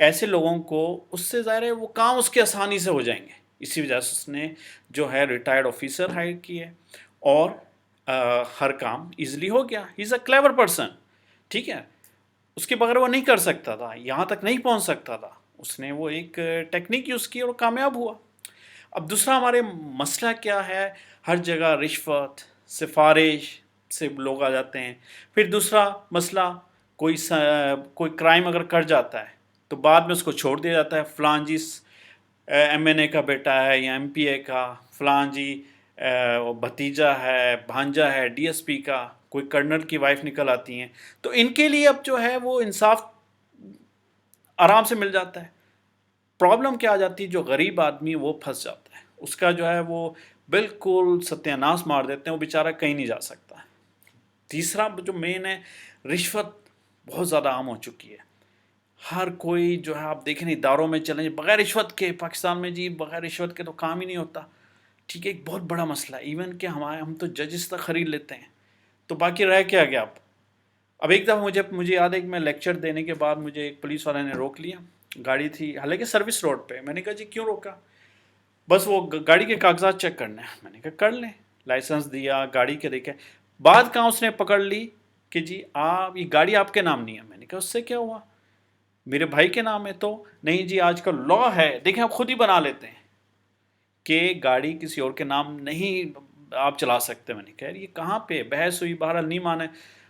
ایسے لوگوں کو اس سے ظاہر ہے وہ کام اس کے آسانی سے ہو جائیں گے، اسی وجہ سے اس نے جو ہے ریٹائرڈ آفیسر ہائر کی ہے، اور ہر کام ایزلی ہو گیا. ہی از اے کلیور پرسن. ٹھیک ہے، اس کے بغیر وہ نہیں کر سکتا تھا، یہاں تک نہیں پہنچ سکتا تھا. اس نے وہ ایک ٹیکنیک یوز کی اور کامیاب ہوا. اب دوسرا ہمارے مسئلہ کیا ہے، ہر جگہ رشوت سفارش سے لوگ آ جاتے ہیں. پھر دوسرا مسئلہ، کوئی کرائم اگر کر جاتا ہے تو بعد میں اس کو چھوڑ دیا جاتا ہے. فلان جی ایم این اے کا بیٹا ہے یا ایم پی اے کا، فلان جی بھتیجا ہے، بھانجا ہے ڈی ایس پی کا، کوئی کرنل کی وائف نکل آتی ہیں، تو ان کے لیے اب جو ہے وہ انصاف آرام سے مل جاتا ہے. پرابلم کیا آ جاتی ہے، جو غریب آدمی وہ پھنس جاتا ہے، اس کا جو ہے وہ بالکل ستیہ ناش مار دیتے ہیں، وہ بیچارہ کہیں نہیں جا سکتا. تیسرا جو مین ہے، رشوت بہت زیادہ عام ہو چکی ہے. ہر کوئی جو ہے آپ دیکھیں اداروں میں چلیں بغیر رشوت کے، پاکستان میں جی بغیر رشوت کے تو کام ہی نہیں ہوتا. ٹھیک ہے، ایک بہت بڑا مسئلہ ہے. ایون کہ ہم تو ججز تک خرید لیتے ہیں، تو باقی رہ کیا گیا. اب ایک دفعہ مجھے یاد ہے کہ میں لیکچر دینے کے بعد مجھے ایک پولیس والے نے روک لیا. گاڑی تھی حالانکہ سروس روڈ پہ. میں نے کہا جی کیوں روکا؟ بس وہ گاڑی کے کاغذات چیک کرنے ہیں. میں نے کہا کر لیں. لائسنس دیا، گاڑی کے دیکھے. بعد کہاں اس نے پکڑ لی کہ جی آپ یہ گاڑی آپ کے نام نہیں ہے. میں نے کہا اس سے کیا ہوا، میرے بھائی کے نام ہے. تو نہیں جی آج کل لا ہے، دیکھیں آپ خود ہی بنا لیتے ہیں کہ گاڑی کسی اور کے نام نہیں آپ چلا سکتے. میں نے کہا یہ کہاں پہ بحث ہوئی، بہرحال نہیں مانے.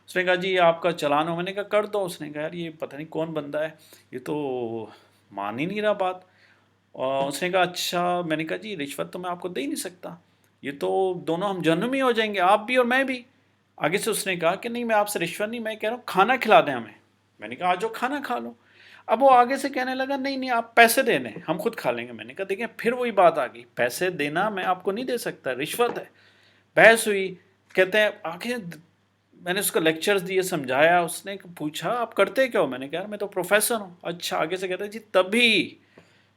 اس نے کہا جی آپ کا چلان ہو. میں نے کہا کر دو. اس نے کہا یار یہ پتہ نہیں کون بندہ ہے، یہ تو مان ہی نہیں رہا بات. اور اس نے کہا اچھا. میں نے کہا جی رشوت تو میں آپ کو دے ہی نہیں سکتا، یہ تو دونوں ہم جہنم ہی ہو جائیں گے، آپ بھی اور میں بھی. آگے سے اس نے کہا کہ نہیں میں آپ سے رشوت نہیں، میں کہہ رہا ہوں کھانا کھلا دیں ہمیں. میں نے کہا آ جاؤ کھانا کھا لو. اب وہ آگے سے کہنے لگا نہیں نہیں آپ پیسے دے دیں ہم خود کھا لیں گے. میں نے کہا دیکھیں پھر وہی بات آ گئی، پیسے دینا میں آپ کو نہیں دے سکتا، رشوت ہے. بحث ہوئی. کہتے ہیں آگے میں نے اس کو لیکچرز دیے، سمجھایا. اس نے پوچھا آپ کرتے کیا ہو؟ میں نے کہا میں تو پروفیسر ہوں. اچھا. آگے سے کہتے ہیں جی تبھی.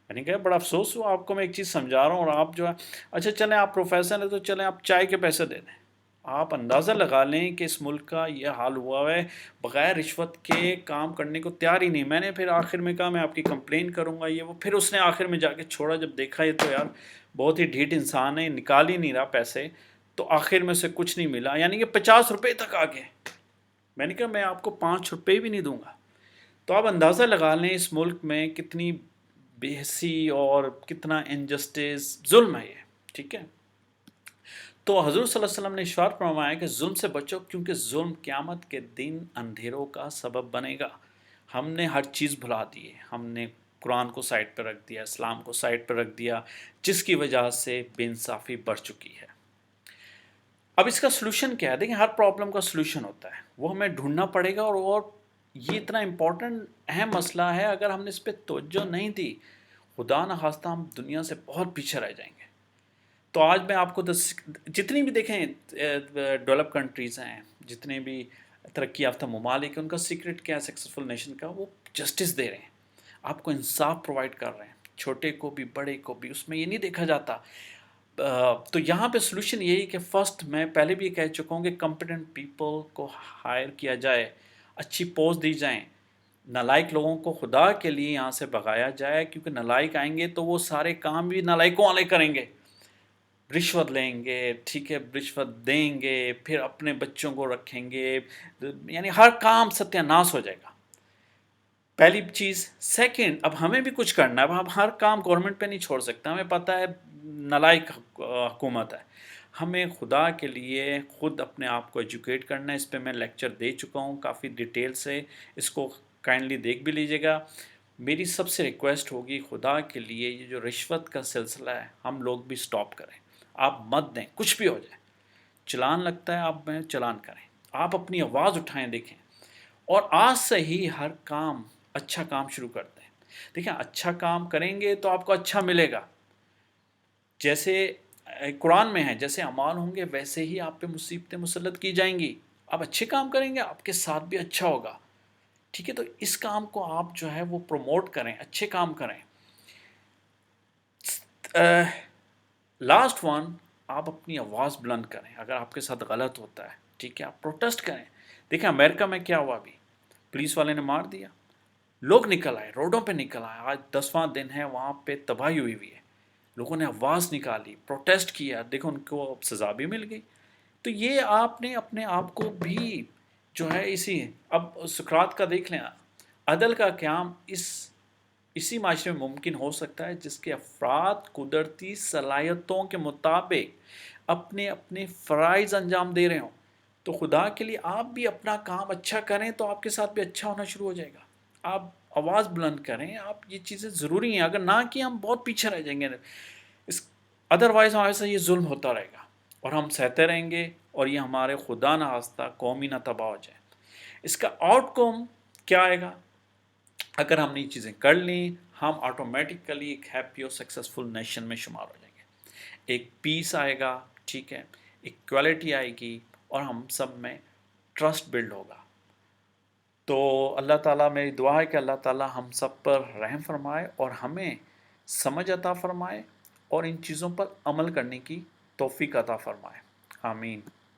میں نے کہا بڑا افسوس ہوا آپ کو، میں ایک چیز سمجھا رہا ہوں اور آپ جو ہے اچھا چلیں آپ پروفیسر ہیں تو چلیں آپ چائے کے پیسے دے دیں. آپ اندازہ لگا لیں کہ اس ملک کا یہ حال ہوا ہے، بغیر رشوت کے کام کرنے کو تیار ہی نہیں. میں نے پھر آخر میں کہا میں آپ کی کمپلین کروں گا یہ وہ. پھر اس نے آخر میں جا کے چھوڑا. جب دیکھا یہ تو یار بہت ہی ڈھیٹ انسان ہے، نکال ہی نہیں رہا پیسے، تو آخر میں سے کچھ نہیں ملا، یعنی کہ 50 روپے تک آ گئے. میں نے کہا میں آپ کو 5 روپے بھی نہیں دوں گا. تو آپ اندازہ لگا لیں اس ملک میں کتنی بے حسی اور کتنا انجسٹس ظلم ہے یہ. ٹھیک ہے، تو حضور صلی اللہ علیہ وسلم نے ارشاد فرمایا کہ ظلم سے بچو، کیونکہ ظلم قیامت کے دن اندھیروں کا سبب بنے گا. ہم نے ہر چیز بھلا دی ہے، ہم نے قرآن کو سائڈ پہ رکھ دیا، اسلام کو سائڈ پہ رکھ دیا، جس کی وجہ سے بے انصافی بڑھ چکی ہے. اب اس کا سلوشن کیا ہے؟ دیکھیں ہر پرابلم کا سلوشن ہوتا ہے، وہ ہمیں ڈھونڈنا پڑے گا. اور یہ اتنا امپورٹنٹ اہم مسئلہ ہے، اگر ہم نے اس پہ توجہ نہیں دی خدا نخواستہ ہم دنیا سے بہت پیچھے رہ جائیں گے. تو آج میں آپ کو جتنی بھی دیکھیں ڈیولپ کنٹریز ہیں، جتنے بھی ترقی یافتہ ممالک ہیں، ان کا سیکرٹ کیا ہے سکسیزفل نیشن کا؟ وہ جسٹس دے رہے ہیں، آپ کو انصاف پرووائڈ کر رہے ہیں، چھوٹے کو بھی بڑے کو بھی. اس میں یہ نہیں دیکھا جاتا. تو یہاں پہ سلوشن یہی کہ فرسٹ میں پہلے بھی یہ کہہ چکا ہوں کہ کمپیٹنٹ پیپل کو ہائر کیا جائے، اچھی پوسٹ دی جائیں. نالائق لوگوں کو خدا کے لیے یہاں سے بھگایا جائے، کیونکہ نالائق آئیں گے تو وہ سارے کام بھی نالائقوں والے کریں گے. رشوت لیں گے، ٹھیک ہے، رشوت دیں گے، پھر اپنے بچوں کو رکھیں گے، یعنی ہر کام ستیہ ناش ہو جائے گا. پہلی چیز. سیکنڈ، اب ہمیں بھی کچھ کرنا ہے. اب ہم ہر کام گورنمنٹ پہ نہیں چھوڑ سکتے، ہمیں پتہ ہے نالائق حکومت ہے. ہمیں خدا کے لیے خود اپنے آپ کو ایجوکیٹ کرنا ہے. اس پہ میں لیکچر دے چکا ہوں کافی ڈیٹیل سے، اس کو کائنڈلی دیکھ بھی لیجیے گا. میری سب سے ریکویسٹ ہوگی خدا کے لیے یہ جو رشوت کا سلسلہ ہے ہم لوگ بھی سٹاپ کریں. آپ مت دیں، کچھ بھی ہو جائے. چلان لگتا ہے آپ میں چلان کریں، آپ اپنی آواز اٹھائیں. دیکھیں، اور آج سے ہی ہر کام اچھا کام شروع کرتے ہیں. دیکھیں اچھا کام کریں گے تو آپ کو اچھا ملے گا. جیسے قرآن میں ہے جیسے اعمال ہوں گے ویسے ہی آپ پہ مصیبتیں مسلط کی جائیں گی. آپ اچھے کام کریں گے آپ کے ساتھ بھی اچھا ہوگا. ٹھیک ہے، تو اس کام کو آپ جو ہے وہ پروموٹ کریں، اچھے کام کریں. لاسٹ ون، آپ اپنی آواز بلند کریں اگر آپ کے ساتھ غلط ہوتا ہے. ٹھیک ہے، آپ پروٹیسٹ کریں. دیکھیں امریکہ میں کیا ہوا، ابھی پولیس والے نے مار دیا، لوگ نکل آئے، روڈوں پہ نکل آئے. آج 10واں دن ہے، وہاں پہ تباہی ہوئی ہوئی ہے. لوگوں نے آواز نکالی، پروٹیسٹ کیا، دیکھو ان کو اب سزا بھی مل گئی. تو یہ آپ نے اپنے آپ کو بھی جو ہے اب سقراط کا دیکھ لیں، عدل کا قیام اسی معاشرے میں ممکن ہو سکتا ہے جس کے افراد قدرتی صلاحیتوں کے مطابق اپنے اپنے فرائض انجام دے رہے ہوں. تو خدا کے لیے آپ بھی اپنا کام اچھا کریں تو آپ کے ساتھ بھی اچھا ہونا شروع ہو جائے گا. آپ آواز بلند کریں، آپ یہ چیزیں ضروری ہیں. اگر نہ کی ہم بہت پیچھے رہ جائیں گے. ادروائز ہمارے سے یہ ظلم ہوتا رہے گا اور ہم سہتے رہیں گے، اور یہ ہمارے خدا نہ خواستہ قومی نہ تباہ ہو جائے. اس کا آؤٹ کم کیا آئے گا؟ اگر ہم نے یہ چیزیں کر لیں، ہم آٹومیٹیکلی ایک ہیپی اور سکسیسفل نیشن میں شمار ہو جائیں گے. ایک پیس آئے گا، ٹھیک ہے، ایکویلٹی آئے گی، اور ہم سب میں ٹرسٹ بلڈ ہوگا. تو اللہ تعالیٰ، میری دعا ہے کہ اللہ تعالیٰ ہم سب پر رحم فرمائے اور ہمیں سمجھ عطا فرمائے اور ان چیزوں پر عمل کرنے کی توفیق عطا فرمائے. آمین.